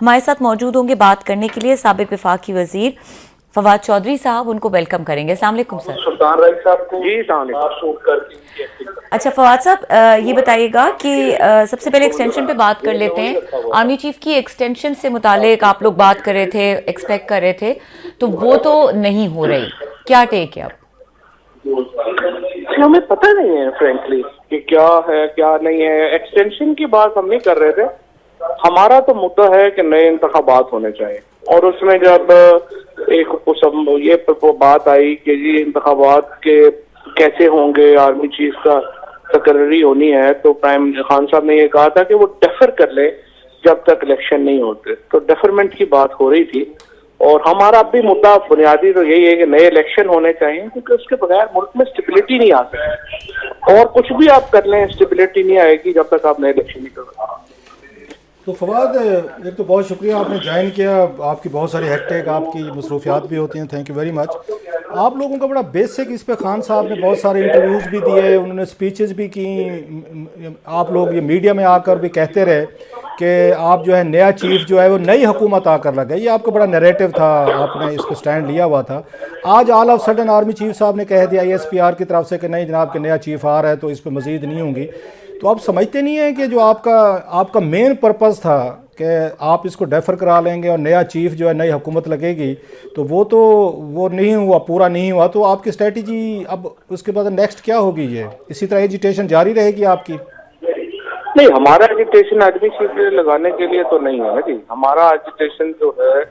हमारे साथ मौजूद होंगे बात करने के लिए साबिक वफाकी वजीर फवाद चौधरी साहब, उनको वेलकम करेंगे। अस्सलाम वालेकुम सर। सुल्तान राय साहब को जी अच्छा फवाद साहब, ये बताइएगा कि सबसे पहले एक्सटेंशन पे बात कर लेते हैं। आर्मी चीफ की एक्सटेंशन से मुतालिक आप लोग बात कर रहे थे, एक्सपेक्ट कर रहे थे, तो वो तो नहीं हो रही, क्या टेक है अब? हमें पता नहीं है फ्रेंकली कि क्या है क्या नहीं है। एक्सटेंशन की बात हम नहीं कर रहे थे। हमारा तो मुद्दा है कि नए इंतखाबात होने चाहिए, और उसमें जब ये बात आई कि जी इंतखाबात के कैसे होंगे, आर्मी चीफ का तकर्री होनी है, तो प्राइम खान साहब ने ये कहा था कि वो डेफर कर ले जब तक इलेक्शन नहीं होते। तो डेफरमेंट की बात हो रही थी, और हमारा भी मुद्दा बुनियादी तो यही है कि नए इलेक्शन होने चाहिए, क्योंकि उसके बगैर मुल्क में स्टेबिलिटी नहीं आ सकती। और कुछ भी आप कर लें, स्टेबिलिटी नहीं आएगी जब तक आप नए इलेक्शन नहीं कर। तो फवाद, एक तो बहुत शुक्रिया आपने ज्वाइन किया। आपकी बहुत सारी हेक्टेक आपकी मसरूफियात भी होती हैं, थैंक यू वेरी मच। आप लोगों का बड़ा बेसिक इस पे खान साहब ने बहुत सारे इंटरव्यूज़ भी दिए, उन्होंने स्पीचेस भी की। आप लोग ये मीडिया में आकर भी कहते रहे कि आप जो है नया चीफ जो है वो नई हुकूमत आकर लगे, ये आपका बड़ा नैरेटिव था, आपने इस पर स्टैंड लिया हुआ था। आज all of sudden army chief साहब ने कह दिया ISPR की तरफ से कि नहीं जनाब के नया चीफ आ रहा है, तो इस पर मज़ीद नहीं होंगी। तो आप समझते नहीं हैं कि जो आपका मेन पर्पस था कि आप इसको डेफर करा लेंगे और नया चीफ जो है नई हुकूमत लगेगी, तो वो नहीं हुआ, पूरा नहीं हुआ। तो आपकी स्ट्रेटजी अब उसके बाद नेक्स्ट क्या होगी? ये इसी तरह एजिटेशन जारी रहेगी आपकी? नहीं, हमारा एजिटेशन आर्मी चीफ लगाने के लिए तो नहीं है जी। हमारा एजिटेशन जो है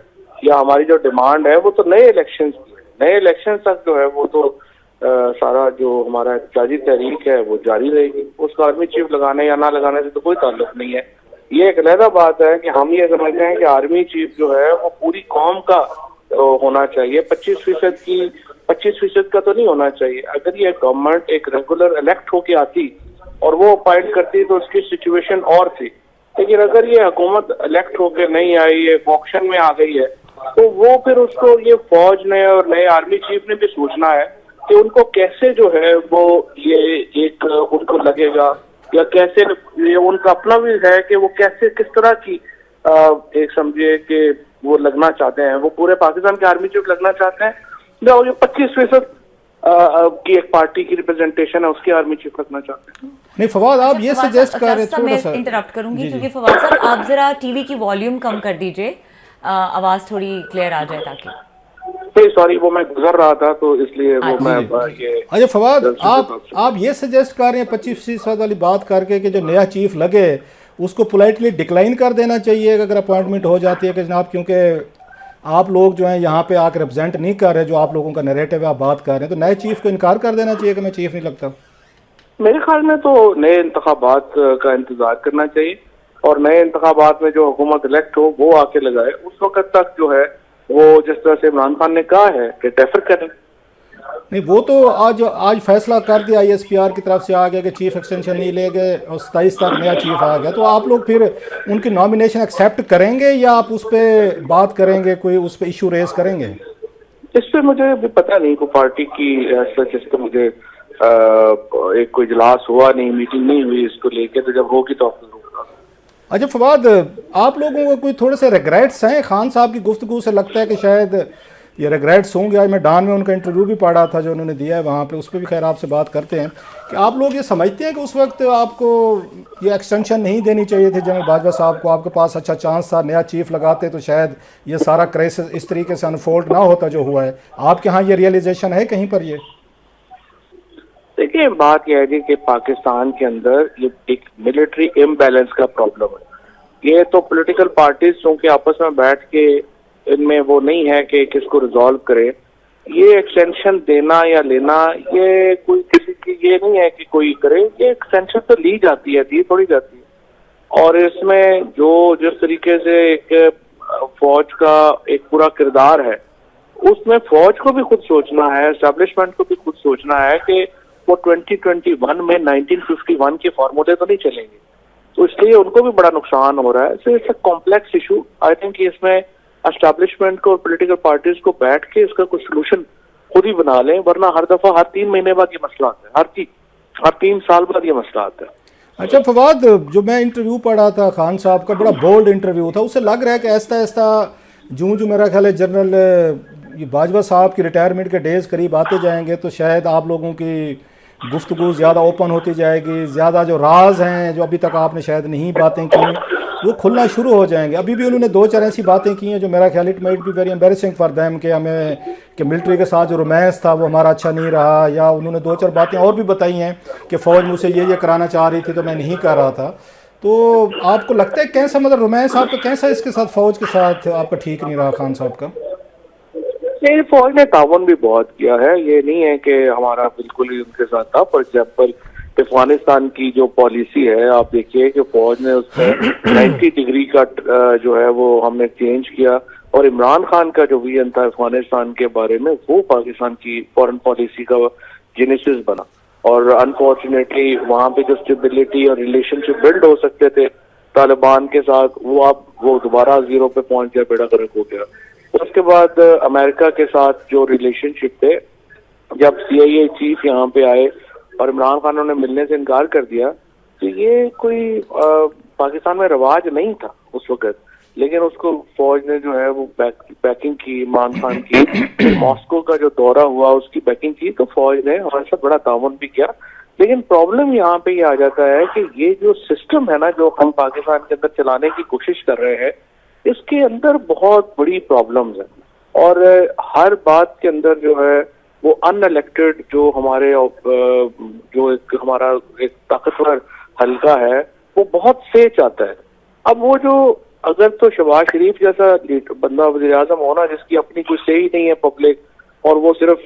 या हमारी जो डिमांड है वो तो नए इलेक्शन की है। नए इलेक्शन तक जो है वो तो सारा जो हमारा एहतजाजी तहरीक है वो जारी रहेगी। उसका आर्मी चीफ लगाने या ना लगाने से तो कोई ताल्लुक नहीं है। ये एक अलहदा बात है कि हम ये समझते हैं कि आर्मी चीफ जो है वो पूरी कौम का होना चाहिए। 25% का तो नहीं होना चाहिए। अगर ये गवर्नमेंट एक रेगुलर इलेक्ट होके आती और वो अपॉइंट करती तो उसकी सिचुएशन और थी। लेकिन अगर ये हुकूमत इलेक्ट होके नहीं आई, ये ऑप्शन में आ गई है, तो वो फिर उसको ये फौज ने और नए आर्मी चीफ ने भी सोचना है कि उनको कैसे जो है वो ये एक उनको लगेगा, या कैसे ये उनका अपना भी है कि वो कैसे किस तरह की एक समझिए कि वो लगना चाहते हैं। वो पूरे पाकिस्तान के आर्मी चीफ लगना चाहते हैं, या ये 25% की एक पार्टी की रिप्रेजेंटेशन है उसकी आर्मी चीफ लगना चाहते हैं। नहीं फवाद, आप ये सजेस्ट कर रहे थे, मैं इंटरप्ट करूंगी क्योंकि फवाद साहब आप जरा टीवी की वॉल्यूम कम कर दीजिए, आवाज थोड़ी क्लियर आ जाए ताकि। सॉरी, वो मैं गुजर रहा था तो इसलिए वो मैं ये। अच्छा फवाद, आप ये सजेस्ट कर रहे हैं 25% वाली बात करके कि जो नया चीफ लगे उसको पोलाइटली डिक्लाइन कर देना चाहिए अगर अपॉइंटमेंट हो जाती है कि जनाब, क्योंकि आप लोग जो हैं यहाँ पे आकर रिप्रेजेंट नहीं कर रहे, जो आप लोगों का नैरेटिव है आप बात कर रहे हैं, तो नए चीफ को इनकार कर देना चाहिए कि मैं चीफ नहीं लगता? मेरे ख्याल में तो नए इंतखाबात का इंतजार करना चाहिए, और नए इंतखाबात में जो हुकूमत इलेक्ट हो वो आके लगाए। उस वक्त तक जो है वो जिस तरह से इमरान खान ने कहा है कि डेफर करें। नहीं, वो तो आज फैसला कर दिया ISPR की तरफ से आ गया कि चीफ एक्सटेंशन नहीं ले गए और 27 तक नया चीफ आ गया। तो आप लोग फिर उनकी नॉमिनेशन एक्सेप्ट करेंगे या आप उस पर बात करेंगे, कोई उस पर इशू रेज करेंगे? इस पर मुझे भी पता नहीं, कोई पार्टी की जिस पर मुझे एक कोई इजलास हुआ नहीं, मीटिंग नहीं हुई इसको लेके, तो जब होगी तो आपको। अच्छा फवाद, आप लोगों को कोई थोड़े से रिग्रेट्स हैं खान साहब की गुफ्तगू से? लगता है कि शायद ये रिग्रेट्स होंगे। आज मैं डान में उनका इंटरव्यू भी पढ़ा था जो उन्होंने दिया है वहाँ पे, उस पर भी खैर आपसे बात करते हैं कि आप लोग ये समझते हैं कि उस वक्त आपको ये एक्सटेंशन नहीं देनी चाहिए थी जनरल बाजवा साहब को? आपके पास अच्छा चांस था, नया चीफ लगाते तो शायद ये सारा क्राइसिस इस तरीके से अनफोल्ड ना होता जो हुआ है। आपके यहाँ ये रियलाइजेशन है कहीं पर? ये देखिए, बात यह है जी कि पाकिस्तान के अंदर ये एक मिलिट्री इम्बैलेंस का प्रॉब्लम है। ये तो पॉलिटिकल पार्टीज क्योंकि आपस में बैठ के इनमें वो नहीं है कि किसको रिजॉल्व करे। ये एक्सटेंशन देना या लेना ये कोई किसी की ये नहीं है कि कोई करे। ये एक्सटेंशन तो ली जाती है, दी थोड़ी जाती है। और इसमें जो जिस तरीके से एक फौज का एक पूरा किरदार है, उसमें फौज को भी खुद सोचना है, एस्टेब्लिशमेंट को भी खुद सोचना है कि वो 2021 में 1951 के फॉर्मूले तो नहीं चलेंगे। तो इसलिए उनको भी बड़ा नुकसान हो रहा है। So it's a complex issue. I think इसमें एस्टेब्लिशमेंट को और पॉलिटिकल पार्टीज को बैठ के इसका कुछ सोल्यूशन खुद ही बना लें, वरना हर दफा हर 3 महीने बाद ये मसला आता है, हर 3 साल बाद ये मसला आता है। अच्छा फवाद, जो मैं इंटरव्यू पढ़ा था खान साहब का, बड़ा बोल्ड इंटरव्यू था, उससे लग रहा है कि ऐसा ऐसा जूं जूं मेरा ख्याल है जनरल ये बाजवा साहब की रिटायरमेंट के डेज़ करीब आते जाएंगे तो शायद आप लोगों की गुफ्तगू ज़्यादा ओपन होती जाएगी, ज़्यादा जो राज हैं जो अभी तक आपने शायद नहीं बातें की वो खुलना शुरू हो जाएंगे। अभी भी उन्होंने दो चार ऐसी बातें की हैं जो मेरा ख्याल it might be very embarrassing for them कि हमें कि मिलिट्री के साथ जो रोमांस था वो हमारा अच्छा नहीं रहा, या उन्होंने दो चार बातें और भी बताई हैं कि फ़ौज मुझसे ये कराना चाह रही थी तो मैं नहीं कर रहा था। तो आपको लगता है कैसा मतलब रोमांस आपका कैसा इसके साथ फ़ौज के साथ आपका ठीक नहीं रहा खान साहब का? नहीं, फौज ने ताउन भी बहुत किया है, ये नहीं है कि हमारा बिल्कुल ही उनके साथ था। फॉर एग्जाम्पल अफगानिस्तान की जो पॉलिसी है आप देखिए कि फौज ने उसमें 90 डिग्री का जो है वो हमने चेंज किया, और इमरान खान का जो विजन था अफगानिस्तान के बारे में वो पाकिस्तान की फॉरेन पॉलिसी का जेनेसिस बना। और अनफॉर्चुनेटली वहाँ पे जो स्टेबिलिटी और रिलेशनशिप बिल्ड हो सकते थे तालिबान के साथ, वो अब वो दोबारा जीरो पे पहुंच गया, बेड़ा गर्क हो गया। उसके बाद अमेरिका के साथ जो रिलेशनशिप थे, जब CIA चीफ यहाँ पे आए और इमरान खान ने मिलने से इनकार कर दिया, तो ये कोई पाकिस्तान में रवाज नहीं था उस वक्त, लेकिन उसको फौज ने जो है वो बैकिंग की इमरान खान की। फिर मॉस्को का जो दौरा हुआ उसकी बैकिंग की, तो फौज ने हमारे साथ बड़ा ताउन भी किया। लेकिन प्रॉब्लम यहाँ पे ये आ जाता है कि ये जो सिस्टम है ना जो हम पाकिस्तान के अंदर चलाने की कोशिश कर रहे हैं, इसके अंदर बहुत बड़ी प्रॉब्लम्स हैं, और हर बात के अंदर जो है वो अनइलेक्टेड जो हमारे जो एक हमारा एक ताकतवर हल्का है वो बहुत से चाहता है। अब वो जो अगर तो शहबाज शरीफ जैसा बंदा वज़ीर आज़म होना जिसकी अपनी कोई से ही नहीं है पब्लिक, और वो सिर्फ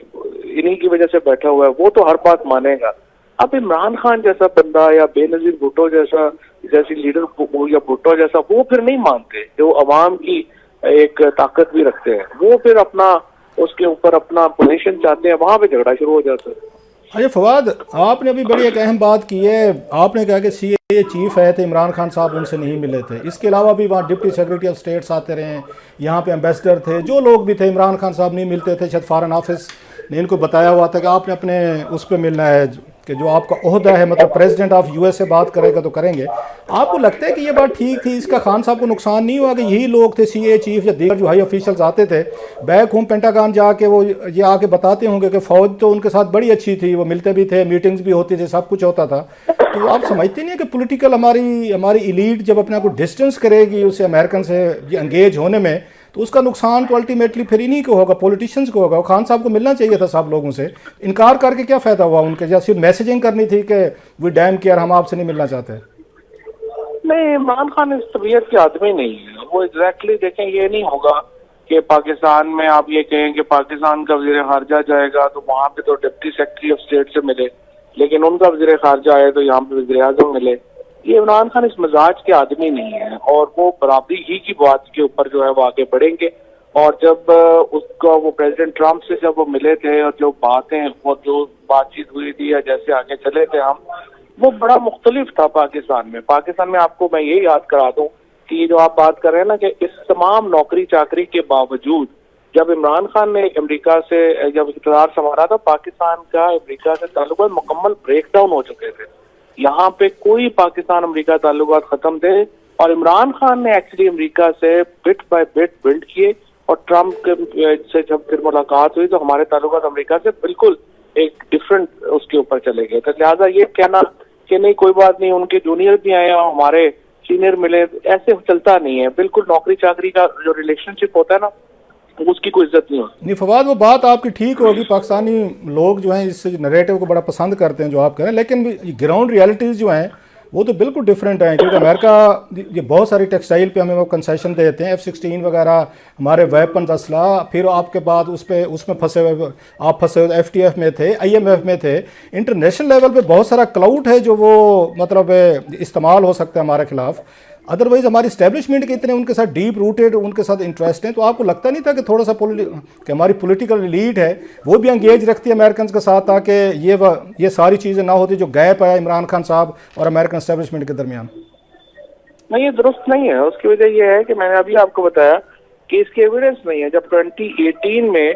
इन्हीं की वजह से बैठा हुआ है, वो तो हर बात मानेगा। अब इमरान खान जैसा बंदा या बेनजीर भुट्टो जैसी लीडर या भुट्टो जैसा, वो फिर नहीं मानते, जो अवाम की एक ताकत भी रखते हैं, वो फिर अपना उसके ऊपर अपना पोजीशन चाहते हैं, वहां पे झगड़ा शुरू हो जाता है। अरे फवाद, आपने अभी बड़ी एक अहम बात की है, आपने कहा कि CIA चीफ है थे इमरान खान साहब उनसे नहीं मिले थे, इसके अलावा भी वहाँ डिप्टी सेक्रेटरी ऑफ स्टेट्स आते रहे हैं, यहाँ पे एम्बेसडर थे, जो लोग भी थे इमरान खान साहब नहीं मिलते थे। शायद फॉरेन ऑफिस ने इनको बताया हुआ था कि आपने अपने उस पर मिलना है कि जो आपका ओहदा है, मतलब प्रेसिडेंट ऑफ US से बात करेगा तो करेंगे। आपको लगता है कि ये बात ठीक थी, इसका खान साहब को नुकसान नहीं हुआ कि यही लोग थे CIA चीफ या दीगर जो हाई ऑफिशियल्स आते थे बैक होम पेंटागन जाके वो ये आके बताते होंगे कि फ़ौज तो उनके साथ बड़ी अच्छी थी, वो मिलते भी थे, मीटिंग्स भी होती थी, सब कुछ होता था। तो आप समझते नहीं है कि पॉलिटिकल हमारी इलीट जब अपने को डिस्टेंस करेगी उससे अमेरिकन से एंगेज होने में, तो उसका नुकसान तो अल्टीमेटली फिर इन्हीं को होगा, पॉलिटिशियंस को होगा। खान साहब को मिलना चाहिए था सब लोगों से, इनकार करके क्या फ़ायदा हुआ उनके, या सिर्फ मैसेजिंग करनी थी कि वी डैम केयर, हम आपसे नहीं मिलना चाहते। नहीं, इमरान खान इस तबीयत के आदमी नहीं है। वो एग्जैक्टली देखें, ये नहीं होगा कि पाकिस्तान में आप ये कहें कि पाकिस्तान का वज़ीर खारजा जाएगा तो वहाँ पे तो डिप्टी सेक्रेटरी ऑफ स्टेट से मिले, लेकिन उनका वज़ीर खारजा आए तो यहाँ पे वज़ीर आज़म मिले। ये इमरान खान इस मिजाज के आदमी नहीं है, और वो बराबरी ही की बात के ऊपर जो है वो आगे बढ़ेंगे। और जब उसका वो प्रेसिडेंट ट्रम्प से जब वो मिले थे और जो बातें और जो बातचीत हुई थी या जैसे आगे चले थे हम, वो बड़ा मुख्तलिफ था पाकिस्तान में आपको मैं ये याद करा दूं कि जो आप बात कर रहे हैं ना कि इस तमाम नौकरी चाकरी के बावजूद जब इमरान खान ने अमेरिका से जब इक़्तिदार संभाला था, पाकिस्तान का अमेरिका से ताल्लुकात मुकम्मल ब्रेक डाउन हो चुके थे। यहाँ पे कोई पाकिस्तान अमेरिका ताल्लुकात खत्म थे, और इमरान खान ने एक्चुअली अमेरिका से बिट बाय बिट बिल्ड किए, और ट्रम्प से जब फिर मुलाकात हुई तो हमारे ताल्लुकात अमेरिका से बिल्कुल एक डिफरेंट उसके ऊपर चले गए। तो लिहाजा ये कहना कि नहीं कोई बात नहीं, उनके जूनियर भी आए और हमारे सीनियर मिले, ऐसे चलता नहीं है। बिल्कुल नौकरी चाकरी का जो रिलेशनशिप होता है ना, उसकी कोई इज्जत नहीं होती। नहीं फवाद, वो बात आपकी ठीक होगी, पाकिस्तानी लोग जो हैं इस नरेटिव को बड़ा पसंद करते हैं जो आप करें, लेकिन ग्राउंड रियलिटीज़ जो हैं वो तो बिल्कुल डिफरेंट हैं। क्योंकि अमेरिका ये बहुत सारी टेक्सटाइल पे हमें वो कंसेशन देते हैं, F-16 वगैरह, हमारे वेपन असला, फिर आपके बाद उसमें फंसे हुए आप फंसे हुए FTF में थे, IMF में थे, इंटरनेशनल लेवल पे बहुत सारा क्लाउड है जो वो मतलब इस्तेमाल हो सकता है हमारे खिलाफ। अदरवाइज हमारी स्टैब्लिशमेंट के इतने उनके साथ डीप रूटेड उनके साथ इंटरेस्ट हैं, तो आपको लगता नहीं था कि थोड़ा सा कि हमारी पॉलिटिकल लीड है वो भी एंगेज रखती है अमेरिकन के साथ, ताकि ये सारी चीज़ें ना होती जो गैप है इमरान खान साहब और अमेरिकन स्टैब्लिशमेंट के दरमियान? नहीं, ये दुरुस्त नहीं है। उसकी वजह यह है कि मैंने अभी आपको बताया कि इसकी एविडेंस नहीं है। जब 2018 में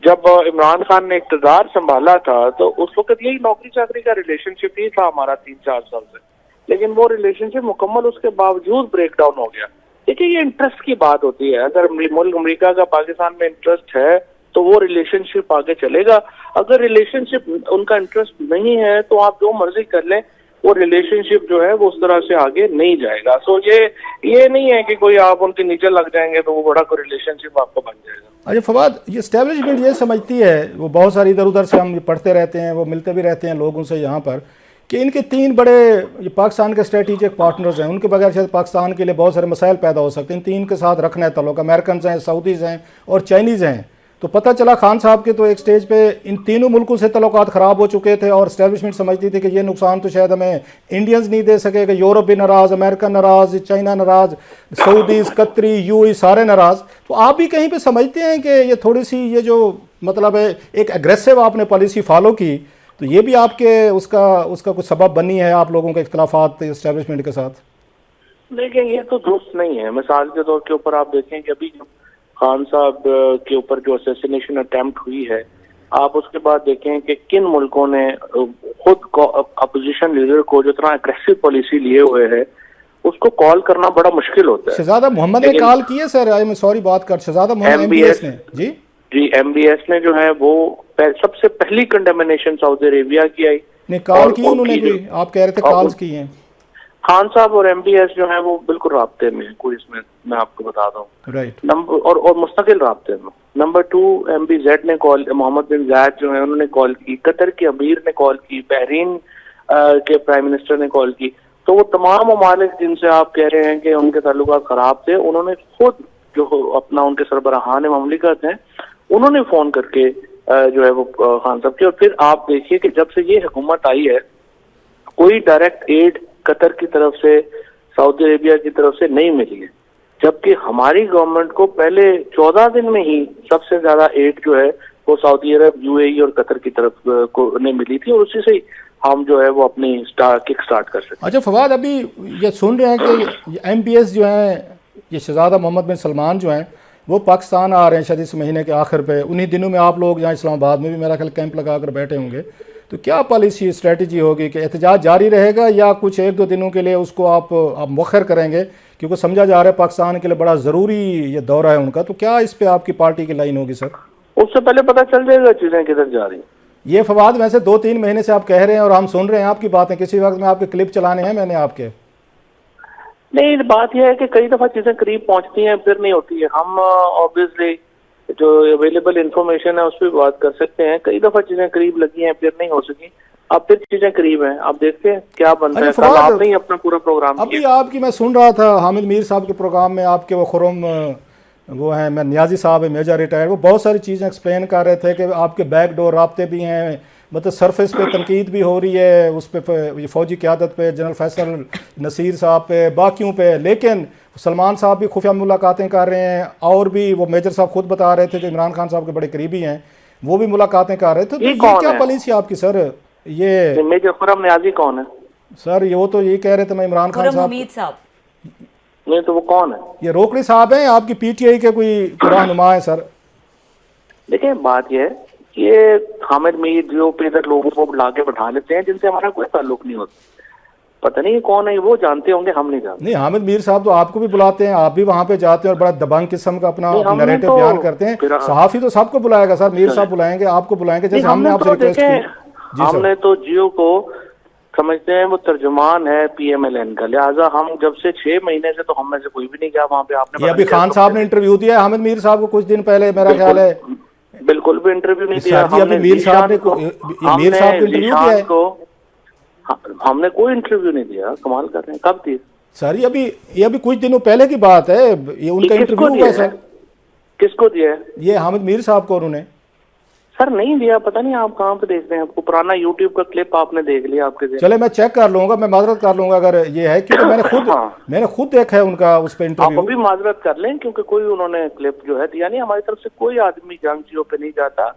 जब इमरान खान ने इक़्तिदार संभाला था तो उस वक्त यही नौकरी चाकरी का रिलेशनशिप ही था हमारा 3-4 साल से। लेकिन वो रिलेशनशिप मुकम्मल उसके बावजूद ब्रेक डाउन हो गया। देखिए ये इंटरेस्ट की बात होती है, अगर मुल्क अमेरिका का पाकिस्तान में इंटरेस्ट है तो वो रिलेशनशिप आगे चलेगा, अगर रिलेशनशिप उनका इंटरेस्ट नहीं है तो आप जो मर्जी कर लें, वो रिलेशनशिप जो है वो उस तरह से आगे नहीं जाएगा। सो ये नहीं है कि कोई आप उनके नीचे लग जाएंगे तो वो बड़ा कोई रिलेशनशिप आपको बन जाएगा। अच्छा फवाद, ये एस्टेब्लिशमेंट ये समझती है, वो बहुत सारी इधर उधर से हम पढ़ते रहते हैं, वो मिलते भी रहते हैं लोगों से यहाँ पर, कि इनके तीन बड़े ये पाकिस्तान के स्ट्रेटेजिक पार्टनर्स हैं, उनके बगैर शायद पाकिस्तान के लिए बहुत सारे मसाइल पैदा हो सकते हैं। इन तीन के साथ रखना है ताल्लुक, अमेरिकन हैं, सऊदीज़ हैं और चाइनीज़ हैं। तो पता चला खान साहब के तो एक स्टेज पे इन तीनों मुल्कों से तल्लुकात ख़राब हो चुके थे और एस्टेब्लिशमेंट समझती थी कि ये नुकसान तो शायद हमें इंडियंस नहीं दे सकेगा, यूरोप भी नाराज़, अमेरिका नाराज़, चाइना नाराज़, सऊदीज़, कतरी, यूएई सारे नाराज़। तो आप भी कहीं पे समझते हैं कि ये थोड़ी सी ये जो मतलब है एक एग्रेसिव आपने पॉलिसी फॉलो की, तो ये भी आपके उसका कुछ सबब बनी है आप लोगों के इख्तलाफात एस्टेब्लिशमेंट के साथ? देखिए ये तो दुरुस्त नहीं है। मिसाल के तौर के ऊपर आप देखें कि अभी खान साहब के ऊपर जो असैसिनेशन अटेम्प्ट हुई है, आप उसके बाद देखें कि किन मुल्कों ने खुद अपोजिशन लीडर को जो इतना एग्रेसिव पॉलिसी लिए हुए है उसको कॉल करना बड़ा मुश्किल होता है। शहजादा मोहम्मद ने कॉल की है सर, आई एम सॉरी बात कर, शहजादा मोहम्मद MBS ने जी MBS ने जो है वो सबसे पहली कंडेमिनेशन सऊदी अरेबिया की आई, ने कॉल की उन्होंने कोई, आप कह रहे थे कॉल्स की हैं। खान साहब और MBS जो है वो बिल्कुल राब्ते में, कोई इसमें मैं आपको बता दूं, राइट, नंबर और मुस्तकिल राब्ते में। नंबर 2 MBZ ने कॉल, मोहम्मद बिन जायद जो है उन्होंने कॉल की, कतर के अमीर ने कॉल की, बहरीन के प्राइम मिनिस्टर ने कॉल की। तो वो तमाम ममालिक जिनसे आप कह रहे हैं कि उनके ताल्लुकात खराब थे, उन्होंने खुद जो अपना उनके सरबराहान ममलिकत हैं उन्होंने फोन करके जो है वो खान साहब की। और फिर आप देखिए कि जब से ये हुकूमत आई है कोई डायरेक्ट एड कतर की तरफ से, सऊदी अरेबिया की तरफ से नहीं मिली है, जबकि हमारी गवर्नमेंट को पहले 14 दिन में ही सबसे ज्यादा एड जो है वो सऊदी अरब, UAE और कतर की तरफ को ने मिली थी, और उसी से हम जो है वो अपनी किक स्टार्ट कर सकते। अच्छा फवाद, अभी ये सुन रहे हैं कि MBS जो हैं, ये शहजादा मोहम्मद बिन सलमान जो हैं वो पाकिस्तान आ रहे हैं शायद इस महीने के आखिर पे। उन्हीं दिनों में आप लोग यहाँ इस्लामाबाद में भी मेरा ख्याल कैंप लगा कर बैठे होंगे, तो क्या पॉलिसी स्ट्रेटजी होगी कि एहतजाज जारी रहेगा या कुछ 1-2 दिनों के लिए उसको आप मुखर करेंगे, क्योंकि समझा जा रहा है पाकिस्तान के लिए बड़ा ज़रूरी ये दौरा है उनका, तो क्या इस पर आपकी पार्टी की लाइन होगी सर? उससे पहले पता चल जाएगा चीज़ें किधर जा रही हैं। ये फवाद वैसे 2-3 महीने से आप कह रहे हैं और हम सुन रहे हैं आपकी बातें, किसी वक्त में आपके क्लिप चलाने हैं मैंने आपके। नहीं, बात यह है कि कई दफा चीजें करीब पहुंचती हैं फिर नहीं होती है। हम ऑब्वियसली जो अवेलेबल इंफॉर्मेशन है उस पर बात कर सकते हैं, कई दफा चीजें करीब लगी हैं फिर नहीं हो सकी, अब फिर चीजें करीब हैं, अब देखते हैं क्या बनता है। कल आपने ही अपना पूरा प्रोग्राम अभी आपकी मैं सुन रहा था हामिद मीर साहब के प्रोग्राम में, आपके वो खुरम वो हैं मैं नियाजी साहब है मेजर रिटायर्ड, वो बहुत सारी चीज़ें एक्सप्लेन कर रहे थे कि आपके बैकडोर राब्ते भी हैं, मतलब सरफेस पे तनकीद भी हो रही है उस पर फ़ौजी क़यादत पे, जनरल फैसल नसीर साहब पे, बाकियों पे, लेकिन सलमान साहब भी खुफिया मुलाकातें कर रहे हैं, और भी वो मेजर साहब खुद बता रहे थे जो इमरान खान साहब के बड़े करीबी हैं, वो भी मुलाकातें कर रहे थे। तो ये क्या पॉलिसी आपकी सर? ये मेजर खुरम नियाजी कौन है सर? ये वो तो ये कह रहे थे मैं इमरान खान साहब। नहीं तो वो कौन है? ये रोकड़ी साहब हैं आपकी PTI के कोई रहनुमा है सर? देखिए बात ये है, ये हामिद मीर जो पे इधर लोगों को लाके बैठा लेते हैं जिनसे हमारा कोई ताल्लुक नहीं होता, पता नहीं कौन है, वो जानते होंगे, हम नहीं जानते। नहीं, हामिद मीर साहब तो आपको भी बुलाते हैं, आप भी वहाँ पे जाते हैं और बड़ा दबंग किस्म का अपना नैरेटिव तो बयान करते हैं। सहाफी तो सबको बुलाएगा सर, मीर साहब बुलाएंगे, आपको बुलाएंगे, जैसे हमने आपसे रिक्वेस्ट की। हमने तो जियो को समझते हैं वो तर्जुमान है PMLN का, लिहाजा हम जब से 6 महीने से तो हम में से कोई भी नहीं गया वहाँ पे। आपने अभी खान साहब ने इंटरव्यू दिया है हामिद मीर साहब को कुछ दिन पहले, मेरा ख्याल है बिल्कुल भी इंटरव्यू नहीं दिया। अभी मीर साहब ने इंटरव्यू दिया है, हमने कोई इंटरव्यू नहीं दिया। कमाल कर रहे हैं, कब दिए सर? ये अभी कुछ दिनों पहले की बात है, ये उनका इंटरव्यू हुआ है सर। किसको दिया है? ये हामिद मीर साहब को उन्होंने सर नहीं दिया, पता नहीं आप कहाँ पे देख रहे हैं, आपको पुराना YouTube का क्लिप आपने देख लिया आपके। चले मैं चेक कर लूंगा, मैं माजरत कर लूंगा अगर ये है, क्योंकि मैंने खुद देखा है उनका उस पे इंटरव्यू। आप अभी माजरत कर लें क्योंकि कोई उन्होंने क्लिप जो है दिया नहीं। हमारी तरफ से कोई आदमी जंग जियो पे नहीं जाता,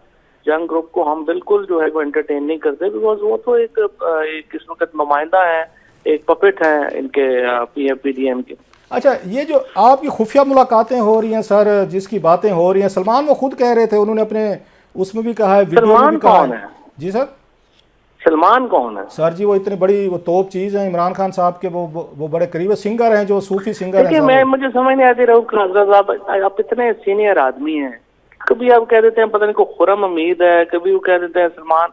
जंग ग्रुप को हम बिल्कुल जो है वो एंटरटेन नहीं करते, बिकॉज वो तो एक किस्म का नुमाइंदा है, एक पपेट है इनके PDM के। अच्छा, ये जो आपकी खुफिया मुलाकातें हो रही हैं सर, जिसकी बातें हो रही हैं, सलमान वो खुद कह रहे थे, उन्होंने अपने उसमें भी कहा है, वीडियो में भी कहा है। जी सर, सलमान कौन है? सर जी वो इतनी बड़ी वो तोप चीज है, इमरान खान साहब के वो बड़े करीब सिंगर हैं, जो सूफी सिंगर देखिए हैं। मैं मुझे समझ नहीं आती रऊफ खान साहब, आप इतने सीनियर आदमी हैं, कभी आप कह देते हैं पता नहीं को खुरम हमीद है, कभी वो कह देते हैं सलमान,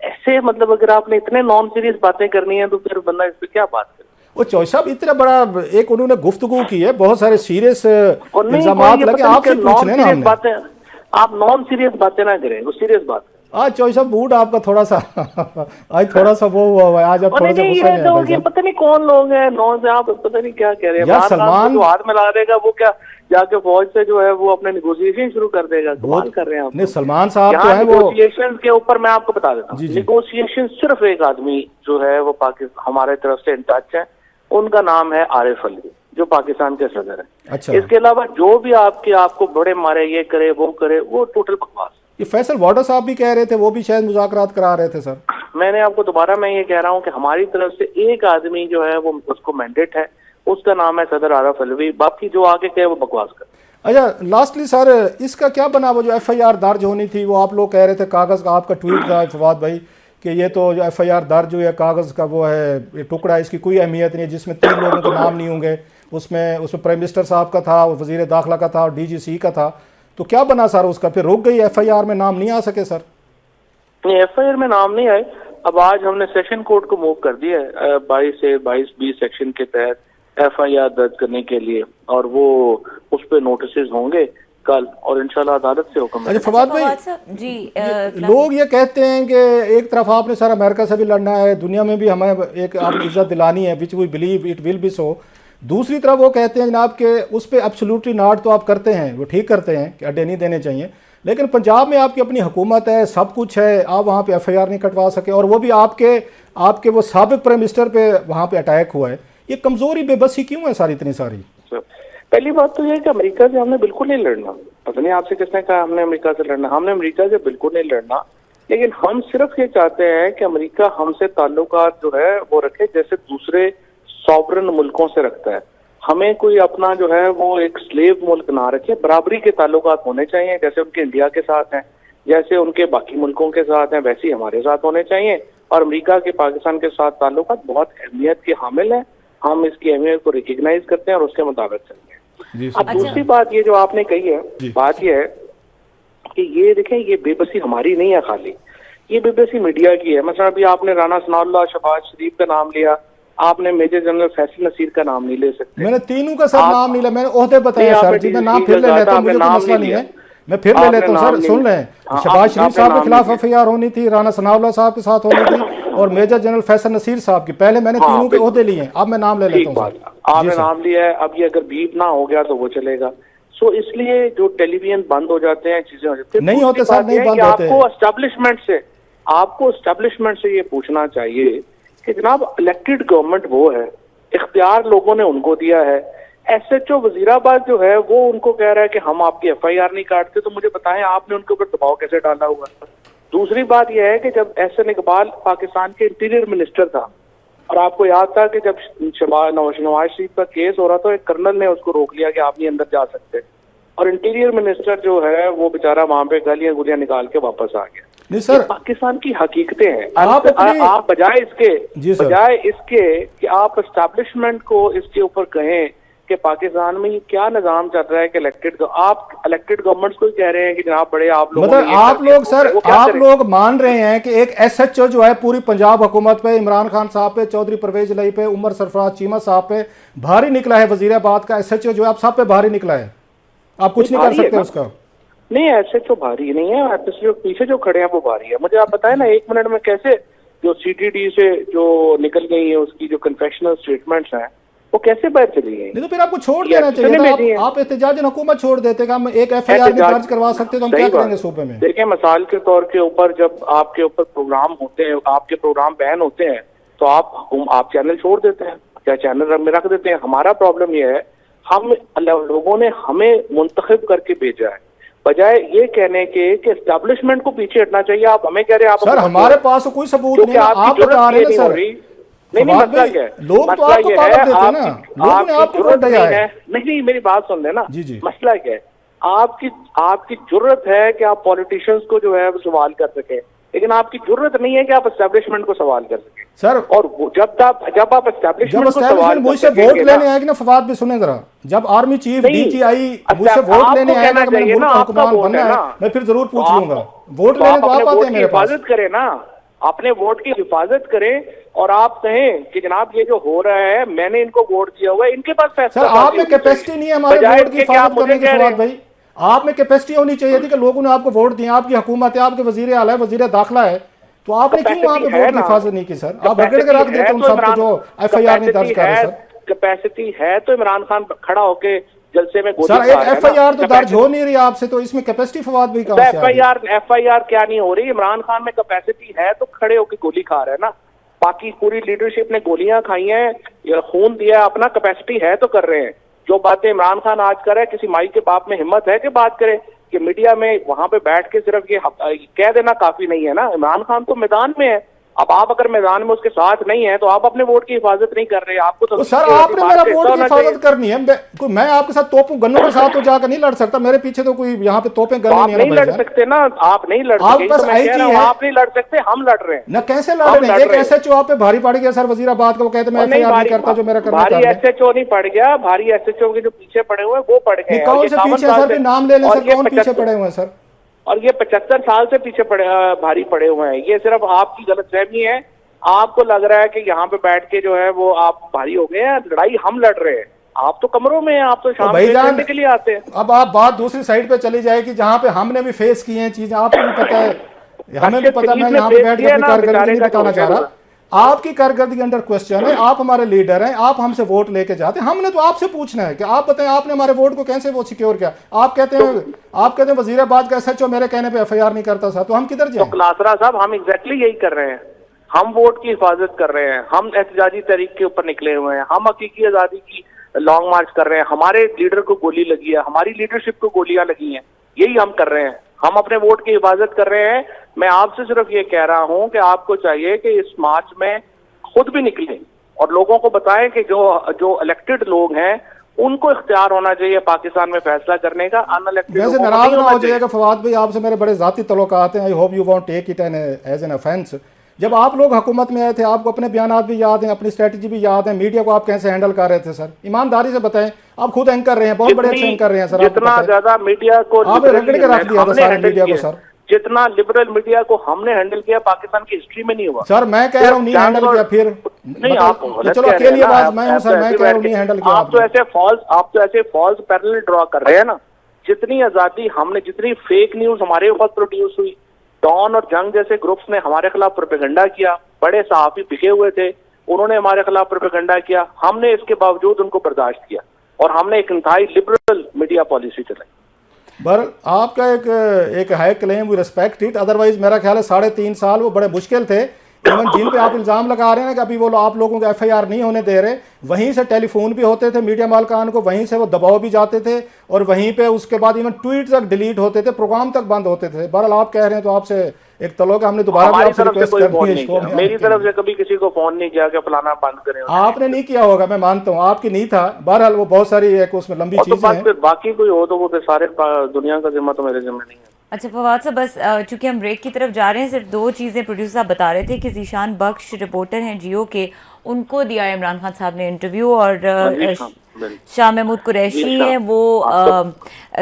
ऐसे मतलब अगर आपने इतने नॉन सीरियस बातें करनी है तो फिर बंदा इस पे क्या बात करे? वो चौधरी साहब इतना बड़ा एक उन्होंने गुफ्तगू की है, बहुत सारे सीरियस इल्जामात लगे, आपसे पूछने ना हमने। बातें आप नॉन सीरियस बातें ना करें, वो सीरियस बात। आज चौधरी साहब मूड आपका थोड़ा सा आज थोड़ा सा वो हुआ है, आज आप थोड़ा सा गुस्से में हैं। ये पता नहीं कौन लोग हैं नॉन से, आप पता नहीं क्या कह रहे हैं। यार सलमान जो हाथ में ला देगा वो क्या जाके फौज से जो है वो अपने नेगोशिएशन शुरू कर देगा? कमाल कर रहे हैं आप। नहीं सलमान साहब तो है वो नेगोशिएशन के ऊपर मैं आपको बता देता हूँ, नेगोशिएशन सिर्फ एक आदमी जो है वो पाकिस्तान हमारे तरफ से इन टच है, उनका नाम है आरिफ अली, जो पाकिस्तान के सदर है। अच्छा। इसके अलावा जो भी आपको बड़े मारे, ये करे वो करे, वो टोटल बकवास। ये फैसल वाडा साहब भी कह रहे थे, वो भी शायद मुज़ाकरात करा रहे थे सर। मैंने आपको दोबारा मैं ये कह रहा हूँ कि हमारी तरफ से एक आदमी जो है वो उसको मैंडेट है, उसका नाम है सदर आरिफ अलवी, बाकी जो आगे के वो बकवास कर। अच्छा लास्टली सर इसका क्या बना, वो जो FIR दर्ज होनी थी, वो आप लोग कह रहे थे कागज़ का, आपका ट्वीट था फवाद भाई कि ये तो जो FIR दर्ज हुई है कागज़ का वो है ये टुकड़ा, इसकी कोई अहमियत नहीं है, जिसमें 3 लोगों के नाम नहीं होंगे, उसमें प्राइम मिनिस्टर साहब का था, वज़ीर दाखिला का था और DGC का था, तो क्या बना सर उसका? फिर रुक गई, FIR में नाम नहीं आ सके सर? नहीं FIR में नाम नहीं आए। अब आज हमने सेशन कोर्ट को मूव कर दिया है 22 से 22B सेक्शन के तहत FIR दर्ज करने के लिए, और वो उस पर नोटिस होंगे कल और इंशाल्लाह अदालत से हुक्म। अच्छा फवाद भाई जी लोग ये कहते हैं कि एक तरफ आपने सर अमेरिका से भी लड़ना है, दुनिया में भी हमें एक आपने इज्जत दिलानी है, which we believe it will be so, दूसरी तरफ वो कहते हैं जनाब कि उस पर एब्सोल्युटली नॉट तो आप करते हैं, वो ठीक करते हैं कि अड्डे नहीं देने चाहिए, लेकिन पंजाब में आपकी अपनी हुकूमत है, सब कुछ है, आप वहाँ पे FIR नहीं कटवा सके, और वो भी आपके वो साबिक प्राइम मिनिस्टर पे वहाँ पे अटैक हुआ है, ये कमजोरी बेबसी क्यों है सारी इतनी सारी? पहली बात तो ये है कि अमेरिका से हमने बिल्कुल नहीं लड़ना, पता नहीं आपसे किसने कहा हमने अमेरिका से लड़ना, हमने अमेरिका से बिल्कुल नहीं लड़ना, लेकिन हम सिर्फ ये चाहते हैं कि अमेरिका हमसे ताल्लुकात जो है वो रखे जैसे दूसरे सॉवरन मुल्कों से रखता है। हमें कोई अपना जो है वो एक स्लेव मुल्क ना रखे, बराबरी के ताल्लुकात होने चाहिए, जैसे उनके इंडिया के साथ हैं, जैसे उनके बाकी मुल्कों के साथ हैं, वैसे ही हमारे साथ होने चाहिए। और अमेरिका के पाकिस्तान के साथ ताल्लुकात बहुत अहमियत के हामिल हैं, हम इसकी अहमियत को रिकग्नाइज करते हैं और उसके मुताबिक चलते हैं। अब दूसरी बात ये जो आपने कही है, बात ये है कि ये देखें ये बेबसी हमारी नहीं है खाली, ये बेबसी मीडिया की है। मतलब अभी आपने राना सनाउल्लाह, शहबाज शरीफ का नाम लिया, आपने मेजर जनरल फैसल नसीर का नाम नहीं ले सकते। मैंने तीनों का सर नाम नहीं लिया, मैंने ओहदे बताया सर जी, मैं नाम फिर ले लेता हूँ, मुझे कोई मसला नहीं है, मैं फिर ले लेता हूँ सर। सुन लें, शहबाज शरीफ साहब के खिलाफ FIR होनी थी, राना सनाउल्लाह साहब के साथ होनी थी, और मेजर जनरल फैसल नसीर साहब की, पहले मैंने तीनों के ओहदे लिए हैं, अब मैं नाम ले लेता हूँ। आपने नाम लिया है, अब ये अगर बीप ना हो गया तो वो चलेगा। सो इसलिए जो टेलीविजन बंद हो जाते हैं, चीजें हो जाती हैं, नहीं होते सर, नहीं बंद होते। आपको एस्टेब्लिशमेंट से ये पूछना चाहिए कि जनाब इलेक्टेड गवर्नमेंट वो है, इख्तियार लोगों ने उनको दिया है। SHO वजीराबाद जो है वो उनको कह रहा है कि हम आपकी FIR नहीं काटते, तो मुझे बताएं आपने उनके ऊपर दबाव कैसे डाला हुआ। दूसरी बात यह है कि जब SN इकबाल पाकिस्तान के इंटीरियर मिनिस्टर था, और आपको याद था कि जब नवाज शरीफ का केस हो रहा था, एक कर्नल ने उसको रोक लिया कि आप नहीं अंदर जा सकते, और इंटीरियर मिनिस्टर जो है वो बेचारा वहां पे गालियां गुलियां निकाल के वापस आ गया। नहीं सर, पाकिस्तान की हकीकतें हैं। आप बजाय इसके कि आप एस्टैब्लिशमेंट को इसके ऊपर कहें कि पाकिस्तान में ये क्या निजाम चल रहा है कि आप इलेक्टेड गवर्नमेंट्स को ही कह रहे हैं कि जनाब बड़े आप लोग, मतलब आप लोग सर, आप लोग मान रहे हैं कि एक SHO जो है पूरी पंजाब हुकूमत पे, इमरान खान साहब पे, चौधरी परवेज इलाही पे, उमर सरफराज चीमा साहब पे भारी निकला है, वजीराबाद का SHO जो है आप सब पे भारी निकला है, आप कुछ नहीं कर सकते उसका। नहीं SHO भारी नहीं है, पीछे जो खड़े हैं वो भारी है। मुझे आप बताएं ना 1 मिनट में कैसे जो CTD से जो निकल गई है उसकी जो कन्फेशनल स्टेटमेंट्स हैं वो कैसे बाहर चली गई। नहीं तो फिर आपको छोड़ देना चाहिए था, आप एहतजाज हुकूमत छोड़ देते कि हम एक FIR दर्ज करवा सकते तो हम क्या करेंगे सूबे में। देखिए मिसाल के तौर के ऊपर जब आपके ऊपर प्रोग्राम होते हैं, आपके प्रोग्राम बैन होते हैं, तो आप चैनल छोड़ देते हैं या चैनल में रख देते हैं। हमारा प्रॉब्लम यह है हम लोगों ने हमें मुंतखब करके भेजा है, बजाय ये कहने के कि एस्टैब्लिशमेंट को पीछे हटना चाहिए। आप हमें कह रहे हैं आप सर हमारे पास कोई सबूत नहीं है, आप बता रहे हैं सर। नहीं मसला क्या है, लोग तो आपको पागल देते हैं ना, लोगों ने आपको वोट दिया है। नहीं मेरी बात सुन लेना, जी मसला क्या है, आपकी जरूरत है कि आप पॉलिटिशियंस को जो है सवाल कर सके, लेकिन आपकी जरूरत नहीं है कि आप एस्टेब्लिशमेंट को सवाल कर सकें सर। और जब आप एस्टेब्लिशमेंट को सवाल मुझसे कर वोट सकेंगे लेने आएगी ना, फवाद भी सुने जरा, जब आर्मी चीफ नहीं, डीजीआई मुझसे अच्छा, वोट लेने आपको आएगा कहना कि मैंने चाहिए मुल्क ना, का आपका हुक्मरान वोट बनना है है, ना, मैं फिर जरूर पूछ आप- लूंगा। वोट तो लेने आप तो अपने आप आते वोट हैं की मेरे पास। हिफाजत करें ना, अपने वोट की हिफाजत करें और आप कहें कि जनाब ये जो हो रहा है, मैंने इनको वोट दिया हुआ है, इनके पास फैसला सर आप में कैपेसिटी नहीं है हमारे वोट की हिफाजत करने की फवाद भाई। आप में कैपेसिटी होनी चाहिए थी कि लोगों ने आपको वोट दिया, आपकी हुकूमत है, आपके वजीर आला है, वजीर दाखिला है, तो आपने क्यों वहां पे वोट की हिफाजत नहीं की सर? आप रगड़ के रख देते उन सबको जो FIR नहीं दर्ज कर रहे सर। कैपेसिटी है तो इमरान खान खड़ा होके जलसे में गोली सर खा एक रहा है FIR ना। तो दर्ज हो नहीं रही आपसे, तो इसमें कैपेसिटी फवाद भाई कहां से आ गई? FIR क्या नहीं हो रही? इमरान खान में कैपेसिटी है तो खड़े होके गोली खा रहा है ना। बाकी पूरी लीडरशिप ने गोलियां खाई हैं, खून दिया, अपना कैपेसिटी है तो कर रहे हैं। जो बातें इमरान खान आज कर रहे हैं, किसी माई के बाप में हिम्मत है कि बात करे कि मीडिया में वहां पे बैठ के सिर्फ ये कह देना काफी नहीं है ना। इमरान खान तो मैदान में है, अब आप अगर मैदान में उसके साथ नहीं है तो आप अपने वोट की हिफाजत नहीं कर रहे। आपको तो सर आपने मेरा वोट की हिफाजत करनी है। मैं आपके साथ तोपों गन्नों के साथ तो जाकर नहीं लड़ सकता, मेरे पीछे तो कोई यहाँ पे तोपें गन्ने नहीं, नहीं लड़ सकते ना, आप नहीं लड़ सकते। बस IG है, आप नहीं लड़ सकते, हम लड़ रहे हैं ना। कैसे लड़ रहे हैं? एक SHO आप पे भारी पड़ गया सर वजीराबाद का, वो कहते मैं FIR नहीं करता, जो मेरा करना भारी SHO नहीं पड़ गया, भारी SHO के जो पीछे पड़े हुए हैं वो पड़ गए। कौन से पीछे सर? नाम ले लें सर, कौन पीछे पड़े हुए हैं सर? और ये 75 साल से पीछे भारी पड़े हुए हैं। ये सिर्फ आपकी गलतफहमी है, आपको लग रहा है कि यहाँ पे बैठ के जो है वो आप भारी हो गए हैं। लड़ाई हम लड़ रहे हैं, आप तो कमरों में हैं, आप तो शाम को के लिए आते हैं। अब आप बात दूसरी साइड पे चली जाएगी जहाँ पे हमने भी फेस की हैं चीजें, आपको भी पता है, हमें भी पता। मैं यहाँ पे बैठ के कारकर्दगी नहीं बताना चाह रहा, आपकी कारकर्दगी अंडर क्वेश्चन है। आप हमारे लीडर हैं, आप हमसे वोट लेके जाते हैं, हमने तो आपसे पूछना है कि आप बताएं आपने हमारे वोट को कैसे वो सिक्योर किया। आप कहते हैं वजीराबाद का SHO मेरे कहने पे FIR नहीं करता साहब, तो हम किधर जाएं? तो क्लासरा साहब, हम एग्जैक्टली यही कर रहे हैं। हम वोट की हिफाजत कर रहे हैं, हम एहतजाजी तहरीक के ऊपर निकले हुए हैं, हम हकीकी आजादी की लॉन्ग मार्च कर रहे हैं। हमारे लीडर को गोली लगी है, हमारी लीडरशिप को गोलियां लगी हैं, यही हम कर रहे हैं। हम अपने वोट की हिफाजत कर रहे हैं। मैं आपसे सिर्फ ये कह रहा हूं कि आपको चाहिए कि इस मार्च में खुद भी निकलें और लोगों को बताएं कि जो इलेक्टेड लोग हैं उनको इख्तियार होना चाहिए पाकिस्तान में फैसला करने का। अनइलेक्टेड वैसे नाराज ना हो जाइएगा फवाद भाई, आपसे मेरे बड़े जाती तल्लुकात हैं। I hope you won't take it as an offence. जब आप लोग हुकूमत में आए थे, आपको अपने बयान भी याद हैं, अपनी स्ट्रेटजी भी याद है, मीडिया को आप कैसे हैंडल कर रहे थे सर? ईमानदारी से बताएं, आप खुद एंकर रहे हैं, बहुत बड़े अच्छे एंकर रहे हैं सर। जितना ज्यादा मीडिया को आप रगड़ के रख दिया था सारे मीडिया को सर, जितना लिबरल मीडिया को हमने हैंडल किया पाकिस्तान की हिस्ट्री में नहीं हुआ सर। मैं कह रहा हूँ नहीं हैंडल किया, फिर नहीं आप चलो अकेली आवाज मैं हूँ सर, मैं कह रहा हूँ नहीं हैंडल किया। आप तो ऐसे फॉल्स पैरेलल ड्रॉ कर रहे हैं ना। जितनी आजादी हमने, जितनी फेक न्यूज हमारे ऊपर प्रोड्यूस हुई, डॉन और जंग जैसे ग्रुप्स ने हमारे खिलाफ प्रोपेगेंडा किया, बड़े सहाफी बिके हुए थे, उन्होंने हमारे खिलाफ प्रोपेगेंडा किया, हमने इसके बावजूद उनको बर्दाश्त किया और हमने एक इंतहाई लिबरल मीडिया पॉलिसी चलाई। पर आपका एक high claim, we respect it, otherwise मेरा ख्याल है 3.5 साल वो बड़े मुश्किल थे। इवन जिन पे आप इल्ज़ाम लगा रहे हैं कि अभी वो आप लोगों को FIR नहीं होने दे रहे, वहीं से टेलीफोन भी होते थे मीडिया मालकान को, वहीं से वो दबाव भी जाते थे और वहीं पे उसके बाद इवन ट्वीट तक डिलीट होते थे, प्रोग्राम तक बंद होते थे। बहरहाल आप कह रहे हैं तो आपसे एक तलों का हमने दोबारा भी आपसे रिक्वेस्ट करनी है इसको। मेरी तरफ से कभी किसी को फोन नहीं किया कि फलाना बंद करें। आपने नहीं किया होगा, मैं मानता हूँ, आपकी नहीं था। बहरहाल वो बहुत सारी एक उसमें लंबी चीजें हैं। बाकी कोई हो तो वो सारे दुनिया का जिम्मा तो मेरे जिम्मे नहीं है। अच्छा फवाद साहब, बस चूंकि हम ब्रेक की तरफ जा रहे हैं, सिर्फ 2 चीज़ें प्रोड्यूसर साहब बता रहे थे कि ज़ीशान बख्श रिपोर्टर हैं जियो के, उनको दिया है इमरान खान साहब ने इंटरव्यू, और शाह महमूद कुरैशी है वो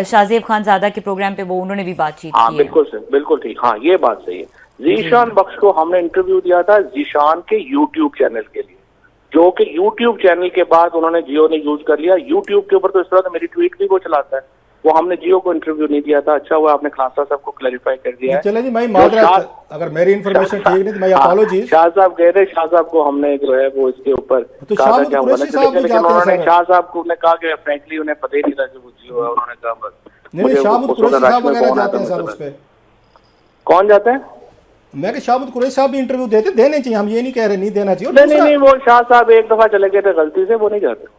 शाहजेब खानजादा के प्रोग्राम पे वो उन्होंने भी बातचीत की है। बिल्कुल ठीक, हाँ ये बात सही है। ज़ीशान बख्श को हमने इंटरव्यू दिया था ज़ीशान के यूट्यूब चैनल के लिए, जो कि यूट्यूब चैनल के बाद उन्होंने जियो ने यूज कर लिया। यूट्यूब के ऊपर तो इस तरह तो मेरी ट्वीट भी वो चलाता है, वो हमने जियो को इंटरव्यू नहीं दिया था। अच्छा हुआ आपने खासा साहब को क्लैरिफाई कर दिया है। चले जी, मैं माजरत, अगर मेरी इन्फॉर्मेशन ठीक नहीं तो मैं अपोलॉजीज। शाह साहब कह रहे, शाह साहब को हमने जो है वो इसके ऊपर तो उन्होंने शाह साहब को कहा कि फ्रैंकली उन्हें पता ही नहीं था कि वो जियो है। उन्होंने कहा बस नहीं, शाहबुद कुरैशी साहब वगैरह जाते हैं सर उस पे। कौन जाते हैं? मैं कि शाहबुद कुरैशी साहब भी इंटरव्यू देने चाहिए, हम ये नहीं कह रहे नहीं देना चाहिए। नहीं, वो शाह साहब एक दफा चले गए थे गलती से, वो नहीं जाते।